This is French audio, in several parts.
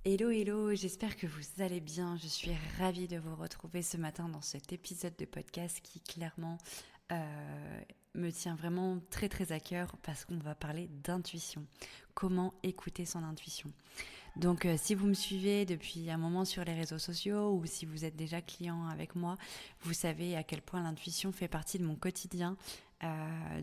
Hello, hello, j'espère que vous allez bien. Je suis ravie de vous retrouver ce matin dans cet épisode de podcast qui clairement euh, me tient vraiment très très à cœur parce qu'on va parler d'intuition. Comment écouter son intuition. Donc si vous me suivez depuis un moment sur les réseaux sociaux ou si vous êtes déjà client avec moi, vous savez à quel point l'intuition fait partie de mon quotidien.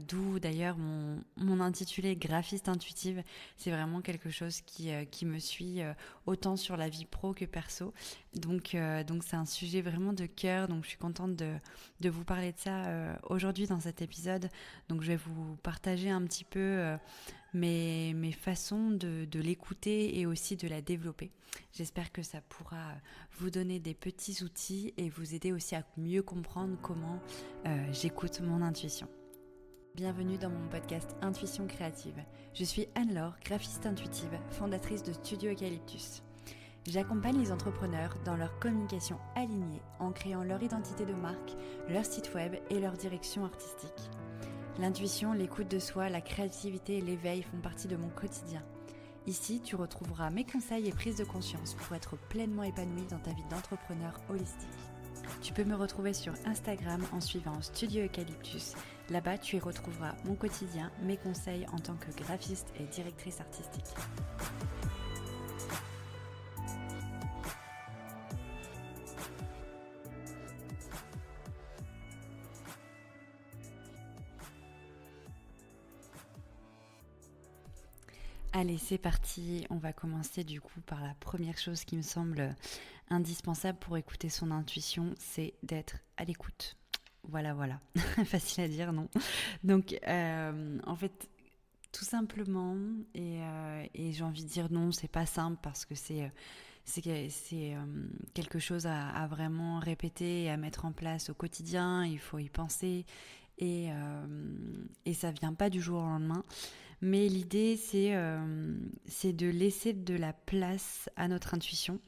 D'où d'ailleurs mon intitulé graphiste intuitive. C'est vraiment quelque chose qui me suit autant sur la vie pro que perso. Donc c'est un sujet vraiment de cœur. Donc je suis contente de vous parler de ça aujourd'hui dans cet épisode. Donc je vais vous partager un petit peu mes façons de l'écouter et aussi de la développer. J'espère que ça pourra vous donner des petits outils et vous aider aussi à mieux comprendre comment j'écoute mon intuition. Bienvenue dans mon podcast Intuition créative. Je suis Anne-Laure, graphiste intuitive, fondatrice de Studio Eucalyptus. J'accompagne les entrepreneurs dans leur communication alignée en créant leur identité de marque, leur site web et leur direction artistique. L'intuition, l'écoute de soi, la créativité et l'éveil font partie de mon quotidien. Ici, tu retrouveras mes conseils et prises de conscience pour être pleinement épanoui dans ta vie d'entrepreneur holistique. Tu peux me retrouver sur Instagram en suivant Studio Eucalyptus. Là-bas, tu y retrouveras mon quotidien, mes conseils en tant que graphiste et directrice artistique. Allez, c'est parti. On va commencer du coup par la première chose qui me semble indispensable pour écouter son intuition, c'est d'être à l'écoute. Voilà. Facile à dire, non? Donc, en fait, tout simplement, et j'ai envie de dire non, c'est pas simple parce que c'est quelque chose à vraiment répéter et à mettre en place au quotidien. Il faut y penser et ça vient pas du jour au lendemain. Mais l'idée, c'est de laisser de la place à notre intuition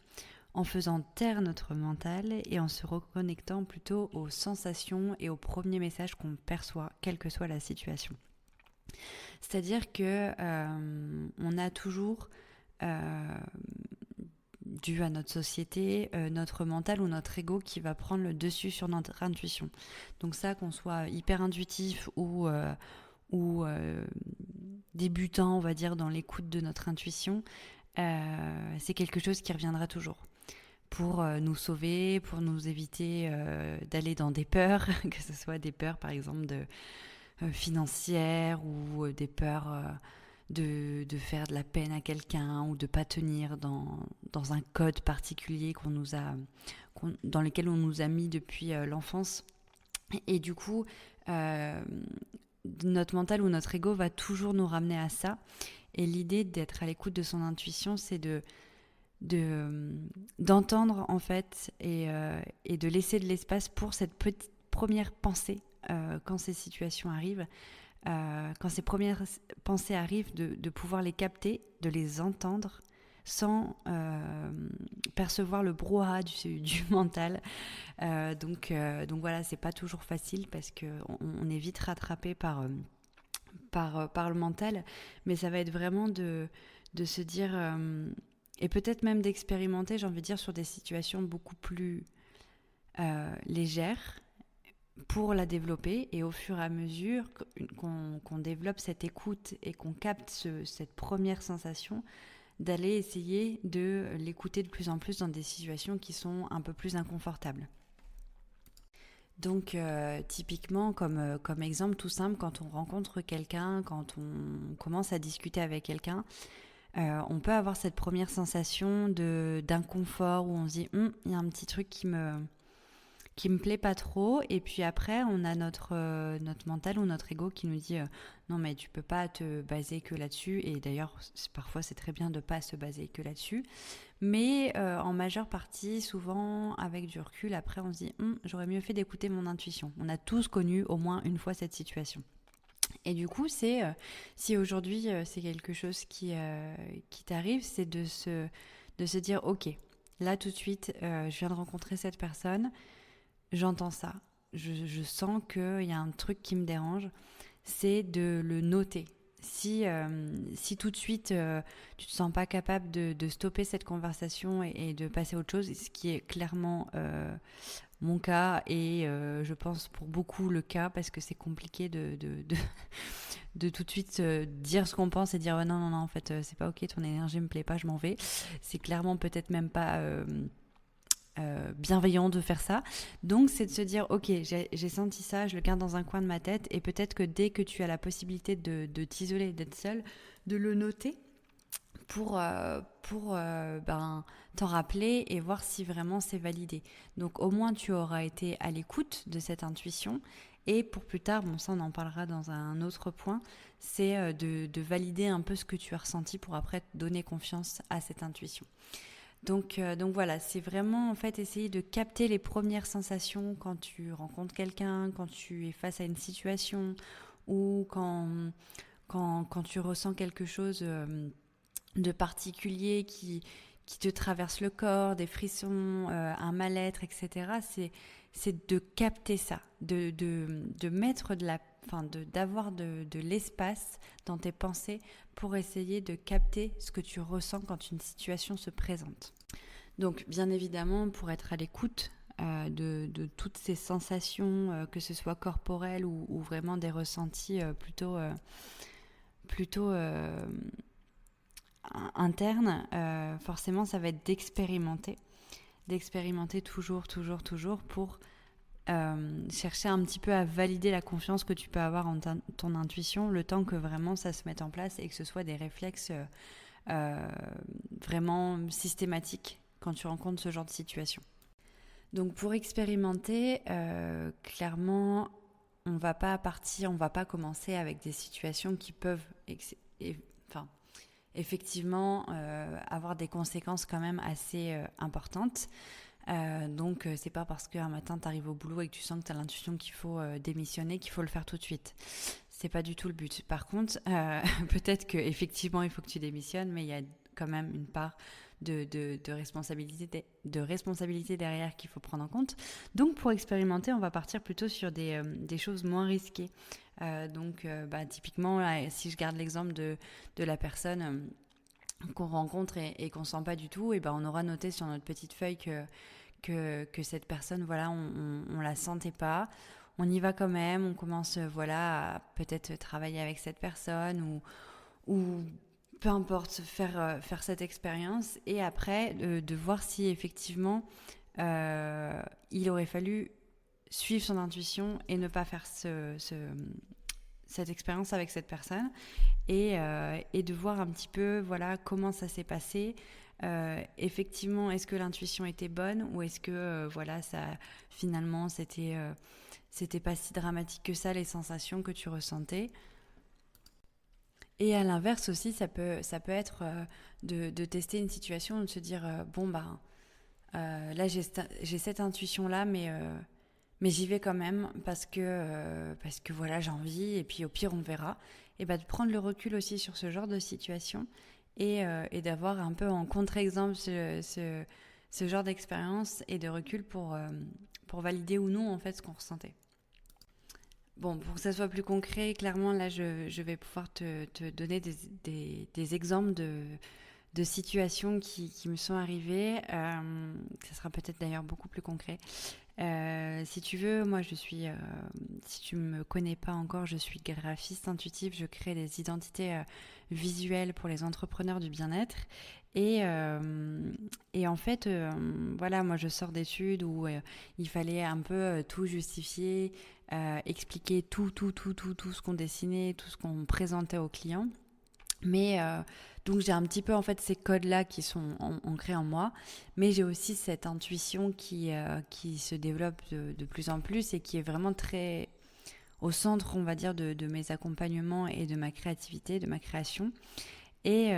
en faisant taire notre mental et en se reconnectant plutôt aux sensations et aux premiers messages qu'on perçoit, quelle que soit la situation. C'est-à-dire que on a toujours, dû à notre société, notre mental ou notre ego qui va prendre le dessus sur notre intuition. Donc ça, qu'on soit hyper intuitif ou débutant, on va dire, dans l'écoute de notre intuition, c'est quelque chose qui reviendra toujours pour nous sauver, pour nous éviter d'aller dans des peurs, que ce soit des peurs par exemple financières ou des peurs de faire de la peine à quelqu'un ou de pas tenir dans un code particulier dans lequel on nous a mis depuis l'enfance. Et du coup, notre mental ou notre ego va toujours nous ramener à ça. Et l'idée d'être à l'écoute de son intuition, c'est d'entendre en fait et de laisser de l'espace pour cette petite première pensée quand ces situations arrivent, quand ces premières pensées arrivent, de pouvoir les capter, de les entendre sans percevoir le brouhaha du mental. Donc voilà, c'est pas toujours facile parce qu'on est vite rattrapé par le mental, mais ça va être vraiment de se dire, et peut-être même d'expérimenter, j'ai envie de dire, sur des situations beaucoup plus légères pour la développer, et au fur et à mesure qu'on développe cette écoute et qu'on capte cette première sensation, d'aller essayer de l'écouter de plus en plus dans des situations qui sont un peu plus inconfortables. Donc typiquement comme exemple tout simple, quand on rencontre quelqu'un, quand on commence à discuter avec quelqu'un, on peut avoir cette première sensation d'inconfort où on se dit il y a un petit truc qui me plaît pas trop, et puis après on a notre mental ou notre ego qui nous dit non mais tu peux pas te baser que là-dessus, et d'ailleurs parfois c'est très bien de pas se baser que là-dessus, mais en majeure partie, souvent avec du recul, après on se dit j'aurais mieux fait d'écouter mon intuition. On a tous connu au moins une fois cette situation. Et du coup, si aujourd'hui c'est quelque chose qui t'arrive, c'est de se dire ok, là tout de suite je viens de rencontrer cette personne, j'entends ça, je sens qu'il y a un truc qui me dérange, c'est de le noter. Si tout de suite tu te sens pas capable de stopper cette conversation et de passer à autre chose, ce qui est clairement mon cas et je pense pour beaucoup le cas, parce que c'est compliqué de tout de suite dire ce qu'on pense et dire non, en fait c'est pas ok, ton énergie me plaît pas, je m'en vais. C'est clairement peut-être même pas bienveillant de faire ça. Donc c'est de se dire ok, j'ai senti ça, je le garde dans un coin de ma tête, et peut-être que dès que tu as la possibilité de t'isoler, d'être seul, de le noter pour t'en rappeler et voir si vraiment c'est validé. Donc au moins tu auras été à l'écoute de cette intuition, et pour plus tard, bon ça on en parlera dans un autre point, c'est de valider un peu ce que tu as ressenti pour après te donner confiance à cette intuition. Donc voilà, c'est vraiment en fait essayer de capter les premières sensations quand tu rencontres quelqu'un, quand tu es face à une situation, ou quand tu ressens quelque chose de particulier qui te traverse le corps, des frissons, un mal-être, etc. C'est de capter ça, de mettre d'avoir de l'espace dans tes pensées pour essayer de capter ce que tu ressens quand une situation se présente. Donc bien évidemment, pour être à l'écoute de toutes ces sensations, que ce soit corporelles ou vraiment des ressentis plutôt internes, forcément ça va être d'expérimenter toujours pour chercher un petit peu à valider la confiance que tu peux avoir en ton intuition, le temps que vraiment ça se mette en place et que ce soit des réflexes vraiment systématiques quand tu rencontres ce genre de situation. Donc pour expérimenter, clairement, on va pas commencer avec des situations qui peuvent effectivement avoir des conséquences quand même assez importantes. Donc c'est pas parce qu'un matin tu arrives au boulot et que tu sens que tu as l'intuition qu'il faut démissionner qu'il faut le faire tout de suite. C'est pas du tout le but. Par contre, peut-être qu'effectivement il faut que tu démissionnes, mais il y a quand même une part de responsabilité derrière qu'il faut prendre en compte. Donc pour expérimenter, on va partir plutôt sur des choses moins risquées. Typiquement, là, si je garde l'exemple de la personne qu'on rencontre et qu'on sent pas du tout, et on aura noté sur notre petite feuille que cette personne, voilà, on la sentait pas. On y va quand même, on commence à peut-être travailler avec cette personne ou peu importe, faire cette expérience, et après de voir si effectivement il aurait fallu suivre son intuition et ne pas faire cette expérience avec cette personne, et de voir un petit peu comment ça s'est passé. Effectivement, est-ce que l'intuition était bonne, ou est-ce que ça finalement c'était pas si dramatique que ça, les sensations que tu ressentais. Et à l'inverse aussi, ça peut être de tester une situation, de se dire là j'ai cette intuition là, mais j'y vais quand même parce que j'ai envie, et puis au pire on verra. Et de prendre le recul aussi sur ce genre de situation, et d'avoir un peu en contre-exemple ce genre d'expérience et de recul pour valider ou non en fait ce qu'on ressentait. Bon, pour que ça soit plus concret, clairement, là, je vais pouvoir te donner des exemples de situations qui me sont arrivées. Ça sera peut-être d'ailleurs beaucoup plus concret. Si tu veux, moi, si tu me connais pas encore, je suis graphiste intuitive. Je crée des identités visuelles pour les entrepreneurs du bien-être. Et en fait, moi, je sors d'études où il fallait un peu tout justifier, expliquer tout ce qu'on dessinait, tout ce qu'on présentait aux clients. Mais donc j'ai un petit peu en fait ces codes-là qui sont ancrés en moi, mais j'ai aussi cette intuition qui se développe de plus en plus, et qui est vraiment très au centre, on va dire, de mes accompagnements et de ma créativité, de ma création. Et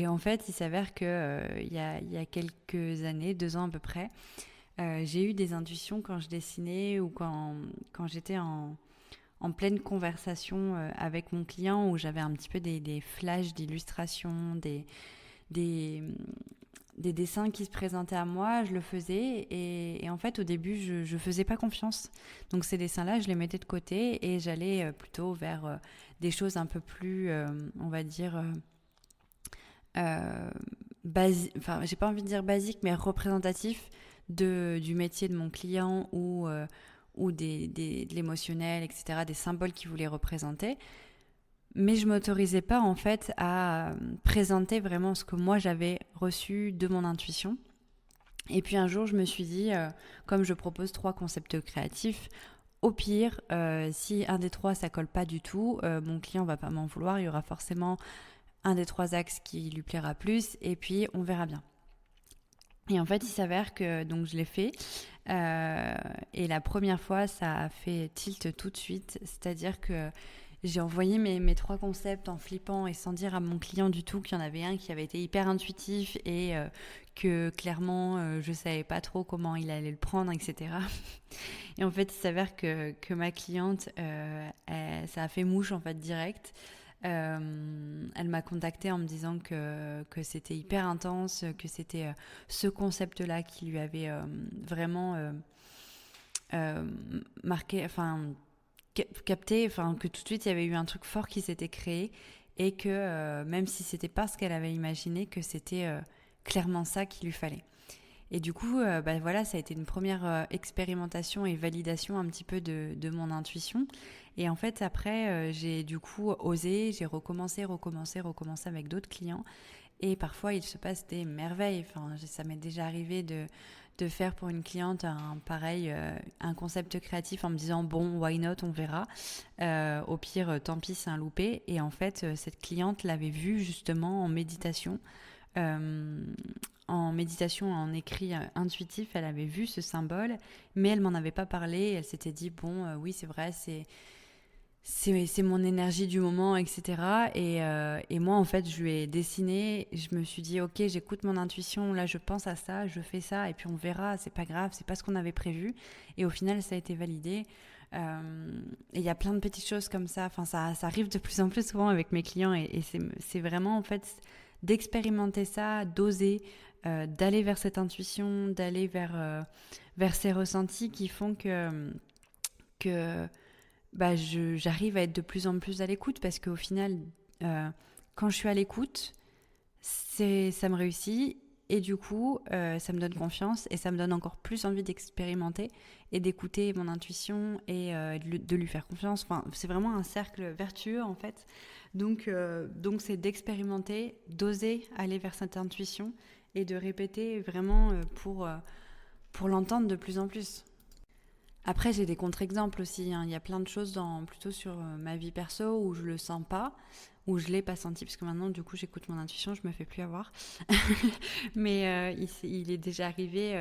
en fait, il s'avère que il y a quelques années, 2 ans à peu près, j'ai eu des intuitions quand je dessinais, ou quand j'étais en pleine conversation avec mon client, où j'avais un petit peu des flashs d'illustration, des des dessins qui se présentaient à moi, je le faisais et en fait au début je faisais pas confiance. Donc ces dessins-là, je les mettais de côté et j'allais plutôt vers des choses un peu plus, on va dire, enfin j'ai pas envie de dire basique, mais représentatif du métier de mon client ou de l'émotionnel, etc., des symboles qu'il voulait représenter. Mais je m'autorisais pas en fait à présenter vraiment ce que moi j'avais reçu de mon intuition. Et puis un jour, je me suis dit, comme je propose 3 concepts créatifs, au pire, si un des 3 ça colle pas du tout, mon client va pas m'en vouloir. Il y aura forcément un des 3 axes qui lui plaira plus, et puis on verra bien. Et en fait, il s'avère que donc je l'ai fait. Et la première fois, ça a fait tilt tout de suite. C'est-à-dire que j'ai envoyé mes 3 concepts en flippant et sans dire à mon client du tout qu'il y en avait un qui avait été hyper intuitif et que clairement je savais pas trop comment il allait le prendre, etc. Et en fait, il s'avère que ma cliente, ça a fait mouche en fait direct. Elle m'a contactée en me disant que c'était hyper intense, que c'était ce concept-là qui lui avait vraiment marqué, enfin capté, enfin que tout de suite il y avait eu un truc fort qui s'était créé et que même si c'était pas ce qu'elle avait imaginé, que c'était clairement ça qu'il lui fallait. Et du coup, voilà, ça a été une première expérimentation et validation un petit peu de mon intuition. Et en fait, après, j'ai du coup osé, j'ai recommencé avec d'autres clients. Et parfois, il se passe des merveilles. Enfin, ça m'est déjà arrivé de faire pour une cliente un concept créatif en me disant bon, why not, on verra. Au pire, tant pis, c'est un loupé. Et en fait, cette cliente l'avait vu justement en méditation. En écrit intuitif, elle avait vu ce symbole, mais elle m'en avait pas parlé. Elle s'était dit bon, oui, c'est vrai, c'est mon énergie du moment, etc. Et moi, en fait, je lui ai dessiné. Je me suis dit ok, j'écoute mon intuition. Là, je pense à ça, je fais ça, et puis on verra. C'est pas grave, c'est pas ce qu'on avait prévu. Et au final, ça a été validé. Et il y a plein de petites choses comme ça. Enfin, ça arrive de plus en plus souvent avec mes clients, et c'est vraiment en fait d'expérimenter ça, d'oser, d'aller vers cette intuition, d'aller vers ces ressentis qui font que j'arrive à être de plus en plus à l'écoute, parce qu'au final, quand je suis à l'écoute, ça me réussit, et du coup, ça me donne confiance et ça me donne encore plus envie d'expérimenter et d'écouter mon intuition et de lui faire confiance. Enfin, c'est vraiment un cercle vertueux en fait. Donc c'est d'expérimenter, d'oser aller vers cette intuition et de répéter vraiment pour l'entendre de plus en plus. Après, j'ai des contre-exemples aussi, hein. Il y a plein de choses plutôt sur ma vie perso où je le sens pas, où je l'ai pas senti, parce que maintenant, du coup, j'écoute mon intuition, je me fais plus avoir. Mais il est déjà arrivé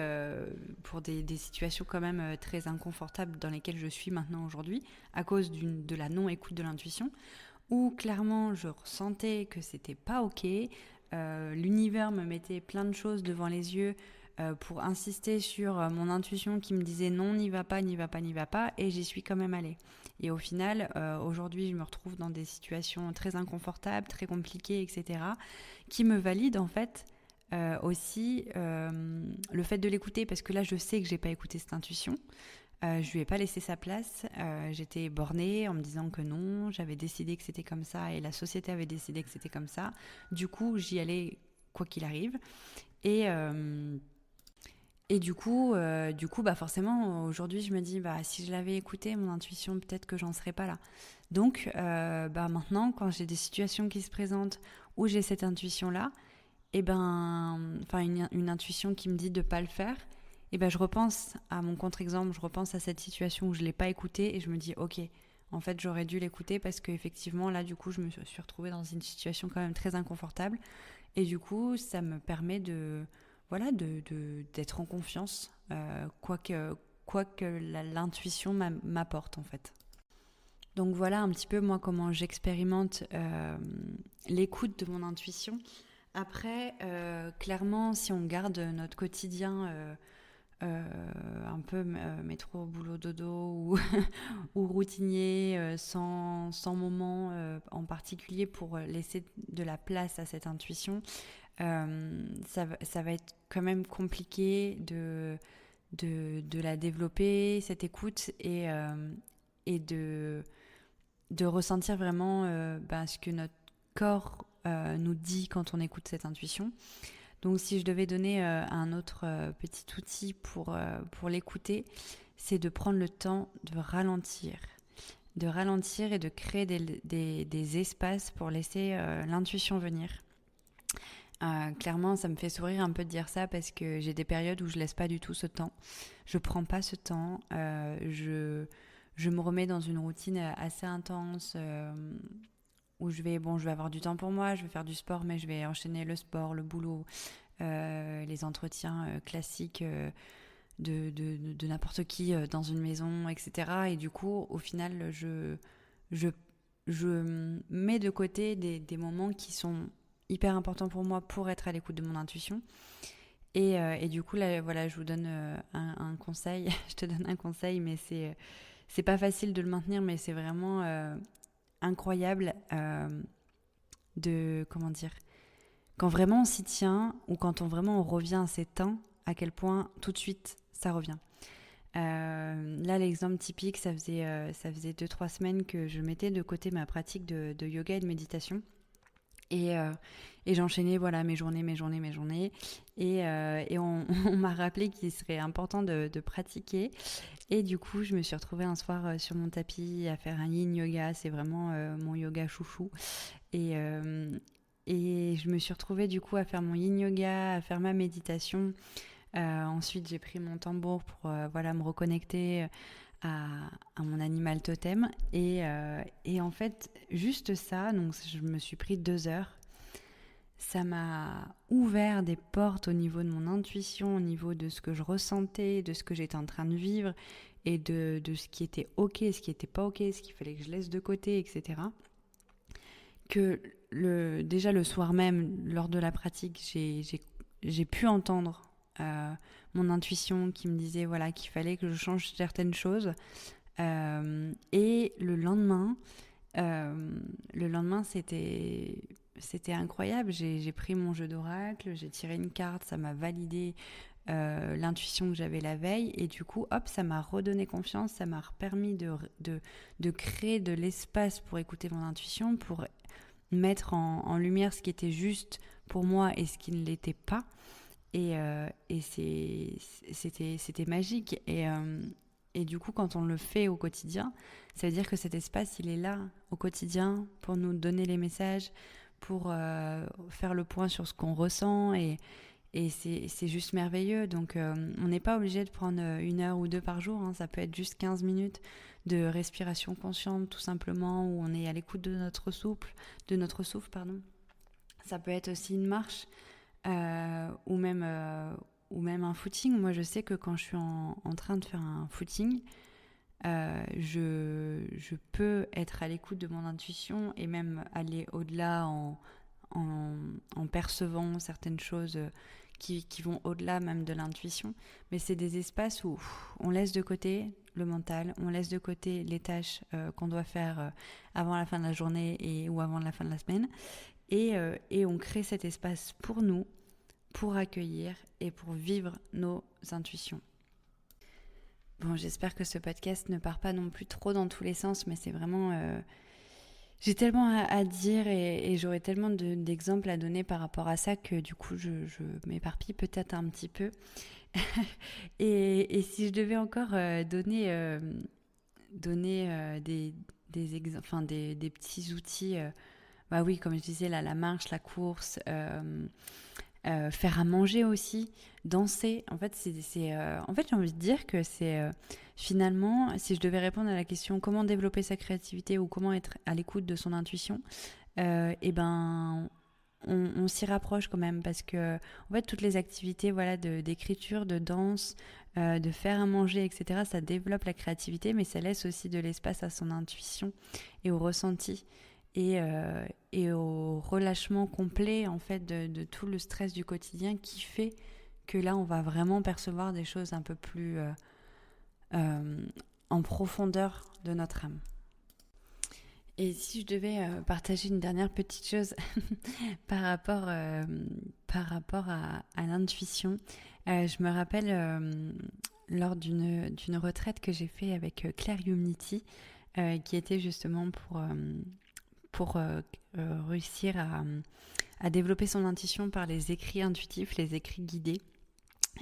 pour des situations quand même très inconfortables dans lesquelles je suis maintenant aujourd'hui, à cause de la non-écoute de l'intuition, où clairement, je ressentais que c'était pas ok. L'univers me mettait plein de choses devant les yeux pour insister sur mon intuition qui me disait non, n'y va pas, n'y va pas, n'y va pas, et j'y suis quand même allée. Et au final, aujourd'hui, je me retrouve dans des situations très inconfortables, très compliquées, etc., qui me valident en fait aussi le fait de l'écouter, parce que là, je sais que j'ai pas écouté cette intuition. Je lui ai pas laissé sa place. J'étais bornée en me disant que non, j'avais décidé que c'était comme ça et la société avait décidé que c'était comme ça. Du coup, j'y allais quoi qu'il arrive. Et, euh, et du coup, forcément, aujourd'hui, je me dis, si je l'avais écouté, mon intuition, peut-être que j'en serais pas là. Donc, maintenant, quand j'ai des situations qui se présentent où j'ai cette intuition-là, une intuition qui me dit de pas le faire, je repense à mon contre-exemple, je repense à cette situation où je l'ai pas écouté et je me dis, ok, en fait, j'aurais dû l'écouter parce qu'effectivement, là, du coup, je me suis retrouvée dans une situation quand même très inconfortable. Et du coup, ça me permet d'être en confiance, quoi que l'intuition m'apporte en fait. Donc voilà un petit peu moi comment j'expérimente l'écoute de mon intuition. Après, clairement, si on garde notre quotidien un peu métro, boulot, dodo ou routinier, sans moment en particulier pour laisser de la place à cette intuition, ça va être quand même compliqué de la développer, cette écoute, et de ressentir vraiment ce que notre corps nous dit quand on écoute cette intuition. Donc si je devais donner un autre petit outil pour l'écouter, c'est de prendre le temps de ralentir et de créer des espaces pour laisser l'intuition venir. Clairement, ça me fait sourire un peu de dire ça parce que j'ai des périodes où je laisse pas du tout ce temps. Je prends pas ce temps. Je me remets dans une routine assez intense où je vais avoir du temps pour moi, je vais faire du sport, mais je vais enchaîner le sport, le boulot, les entretiens classiques de n'importe qui dans une maison, etc. Et du coup, au final, je mets de côté des moments qui sont hyper importants pour moi pour être à l'écoute de mon intuition. Et du coup, là, voilà, je vous donne un conseil. Je te donne un conseil, mais c'est pas facile de le maintenir, mais c'est vraiment incroyable comment dire, quand vraiment on s'y tient ou quand vraiment on revient à ses temps, à quel point tout de suite ça revient. Là, l'exemple typique, ça faisait 2-3 semaines que je mettais de côté ma pratique de yoga et de méditation. Et j'enchaînais mes journées. Et on m'a rappelé qu'il serait important de pratiquer. Et du coup, je me suis retrouvée un soir sur mon tapis à faire un yin yoga. C'est vraiment mon yoga chouchou. Et je me suis retrouvée du coup à faire mon yin yoga, à faire ma méditation. Ensuite, j'ai pris mon tambour pour me reconnecter à mon animal totem. Et en fait, juste ça, donc je me suis pris 2 heures. Ça m'a ouvert des portes au niveau de mon intuition, au niveau de ce que je ressentais, de ce que j'étais en train de vivre et de ce qui était ok, ce qui n'était pas ok, ce qu'il fallait que je laisse de côté, etc. Que déjà le soir même, lors de la pratique, j'ai pu entendre mon intuition qui me disait qu'il fallait que je change certaines choses. Et le lendemain, c'était incroyable. J'ai pris mon jeu d'oracle, j'ai tiré une carte, ça m'a validé l'intuition que j'avais la veille, et du coup, hop, ça m'a redonné confiance, ça m'a permis de créer de l'espace pour écouter mon intuition, pour mettre en lumière ce qui était juste pour moi et ce qui ne l'était pas. Et c'était magique. Et du coup, quand on le fait au quotidien, ça veut dire que cet espace, il est là au quotidien pour nous donner les messages, pour faire le point sur ce qu'on ressent. Et c'est juste merveilleux. Donc, on n'est pas obligé de prendre 1 heure ou 2 par jour. Hein. Ça peut être juste 15 minutes de respiration consciente, tout simplement, où on est à l'écoute de notre souffle. Ça peut être aussi une marche ou même un footing. Moi, je sais que quand je suis en train de faire un footing, je peux être à l'écoute de mon intuition et même aller au-delà en percevant certaines choses qui vont au-delà même de l'intuition. Mais c'est des espaces où on laisse de côté le mental, on laisse de côté les tâches qu'on doit faire avant la fin de la journée ou avant la fin de la semaine. Et on crée cet espace pour nous, pour accueillir et pour vivre nos intuitions. Bon, j'espère que ce podcast ne part pas non plus trop dans tous les sens, mais c'est vraiment... j'ai tellement à dire et j'aurais tellement d'exemples à donner par rapport à ça que du coup, je m'éparpille peut-être un petit peu. et si je devais encore donner des petits outils... oui, comme je disais, là, la marche, la course... faire à manger aussi, danser. En fait, en fait, j'ai envie de dire que c'est finalement, si je devais répondre à la question comment développer sa créativité ou comment être à l'écoute de son intuition, on s'y rapproche quand même parce que en fait, toutes les activités d'écriture, de danse, de faire à manger, etc., ça développe la créativité, mais ça laisse aussi de l'espace à son intuition et au ressenti. Et au relâchement complet en fait de tout le stress du quotidien qui fait que là on va vraiment percevoir des choses un peu plus en profondeur de notre âme. Et si je devais partager une dernière petite chose par rapport à l'intuition, je me rappelle lors d'une retraite que j'ai fait avec Claire Humnity, qui était justement pour réussir à développer son intuition par les écrits intuitifs, les écrits guidés.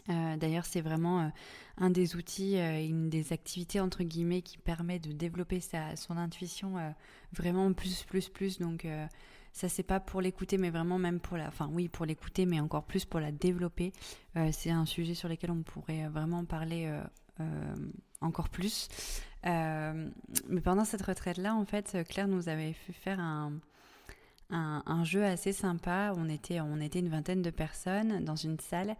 D'ailleurs, c'est vraiment un des outils, une des activités entre guillemets qui permet de développer son intuition vraiment plus. Donc ça, c'est pas pour l'écouter, mais vraiment même pour l'écouter, mais encore plus pour la développer. C'est un sujet sur lequel on pourrait vraiment parler encore plus. Mais pendant cette retraite-là, en fait, Claire nous avait fait faire un jeu assez sympa. On était une vingtaine de personnes dans une salle.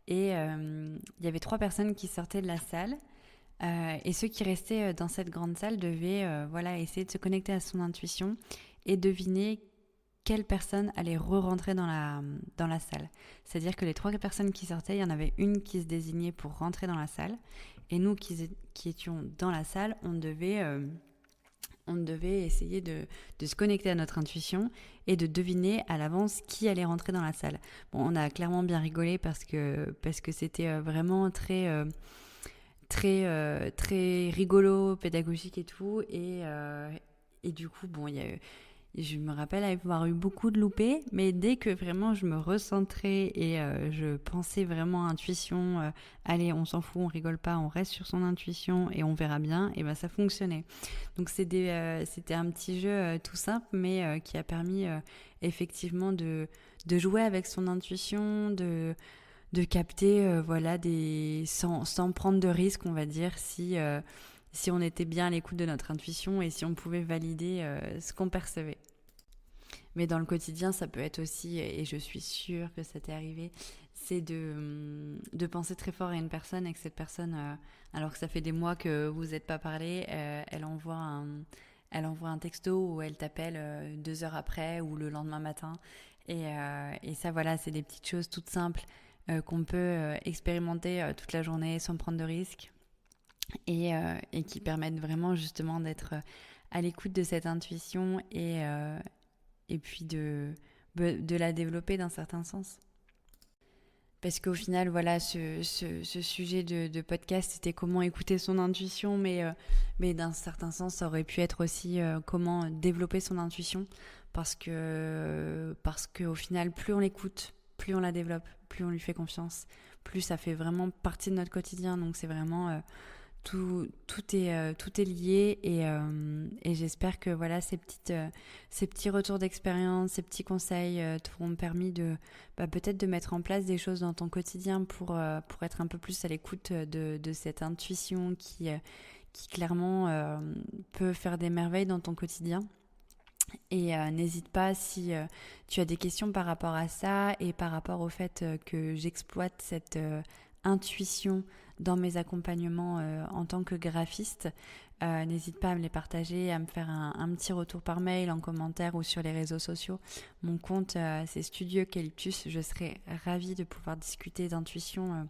Et il y avait 3 personnes qui sortaient de la salle et ceux qui restaient dans cette grande salle devaient essayer de se connecter à son intuition et deviner quelle personne allait re-rentrer dans la salle. C'est-à-dire que les 3 personnes qui sortaient, il y en avait une qui se désignait pour rentrer dans la salle et nous qui étions dans la salle, on devait essayer de se connecter à notre intuition et de deviner à l'avance qui allait rentrer dans la salle. Bon, on a clairement bien rigolé parce que c'était vraiment très rigolo, pédagogique et tout. Et du coup, bon, je me rappelle avoir eu beaucoup de loupés, mais dès que vraiment je me recentrais et je pensais vraiment à intuition, allez, on s'en fout, on rigole pas, on reste sur son intuition et on verra bien, et ben ça fonctionnait. Donc c'était un petit jeu tout simple, mais qui a permis effectivement de jouer avec son intuition, de capter sans prendre de risques, on va dire, si on était bien à l'écoute de notre intuition et si on pouvait valider ce qu'on percevait. Mais dans le quotidien, ça peut être aussi, et je suis sûre que ça t'est arrivé, c'est de penser très fort à une personne et que cette personne, alors que ça fait des mois que vous n'êtes pas parlé, elle envoie un texto ou elle t'appelle 2 heures après ou le lendemain matin. Et ça, voilà, c'est des petites choses toutes simples qu'on peut expérimenter toute la journée sans prendre de risques. Et qui permettent vraiment justement d'être à l'écoute de cette intuition et puis de la développer d'un certain sens. Parce qu'au final, voilà, ce sujet de podcast, c'était comment écouter son intuition, mais d'un certain sens, ça aurait pu être aussi comment développer son intuition, parce que au final, plus on l'écoute, plus on la développe, plus on lui fait confiance, plus ça fait vraiment partie de notre quotidien. Donc c'est vraiment tout est lié et j'espère que voilà ces petits retours d'expérience, ces petits conseils t'auront permis de peut-être de mettre en place des choses dans ton quotidien pour être un peu plus à l'écoute de cette intuition qui clairement peut faire des merveilles dans ton quotidien. Et n'hésite pas si tu as des questions par rapport à ça et par rapport au fait que j'exploite cette intuition dans mes accompagnements en tant que graphiste. N'hésite pas à me les partager, à me faire un petit retour par mail, en commentaire ou sur les réseaux sociaux. Mon compte, c'est Studio Eucalyptus. Je serais ravie de pouvoir discuter d'intuition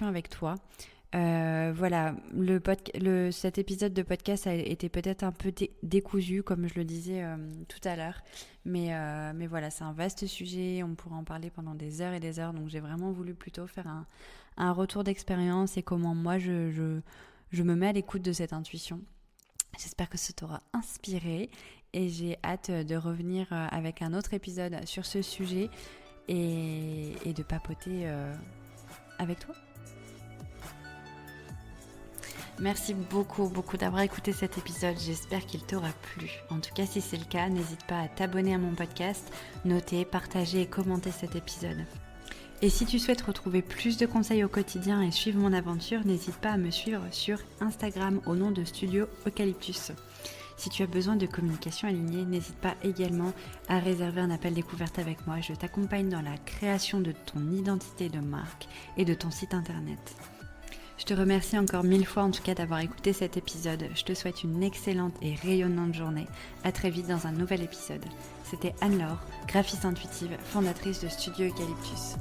avec toi. Voilà, cet épisode de podcast a été peut-être un peu décousu, comme je le disais tout à l'heure, mais voilà, c'est un vaste sujet, on pourrait en parler pendant des heures et des heures, donc j'ai vraiment voulu plutôt faire un retour d'expérience et comment moi je me mets à l'écoute de cette intuition. J'espère que ça t'aura inspiré et j'ai hâte de revenir avec un autre épisode sur ce sujet et de papoter avec toi. Merci beaucoup d'avoir écouté cet épisode, j'espère qu'il t'aura plu. En tout cas, si c'est le cas, n'hésite pas à t'abonner à mon podcast, noter, partager et commenter cet épisode. Et si tu souhaites retrouver plus de conseils au quotidien et suivre mon aventure, n'hésite pas à me suivre sur Instagram au nom de Studio Eucalyptus. Si tu as besoin de communication alignée, n'hésite pas également à réserver un appel découverte avec moi. Je t'accompagne dans la création de ton identité de marque et de ton site internet. Je te remercie encore 1000 fois en tout cas d'avoir écouté cet épisode. Je te souhaite une excellente et rayonnante journée. À très vite dans un nouvel épisode. C'était Anne-Laure, graphiste intuitive, fondatrice de Studio Eucalyptus.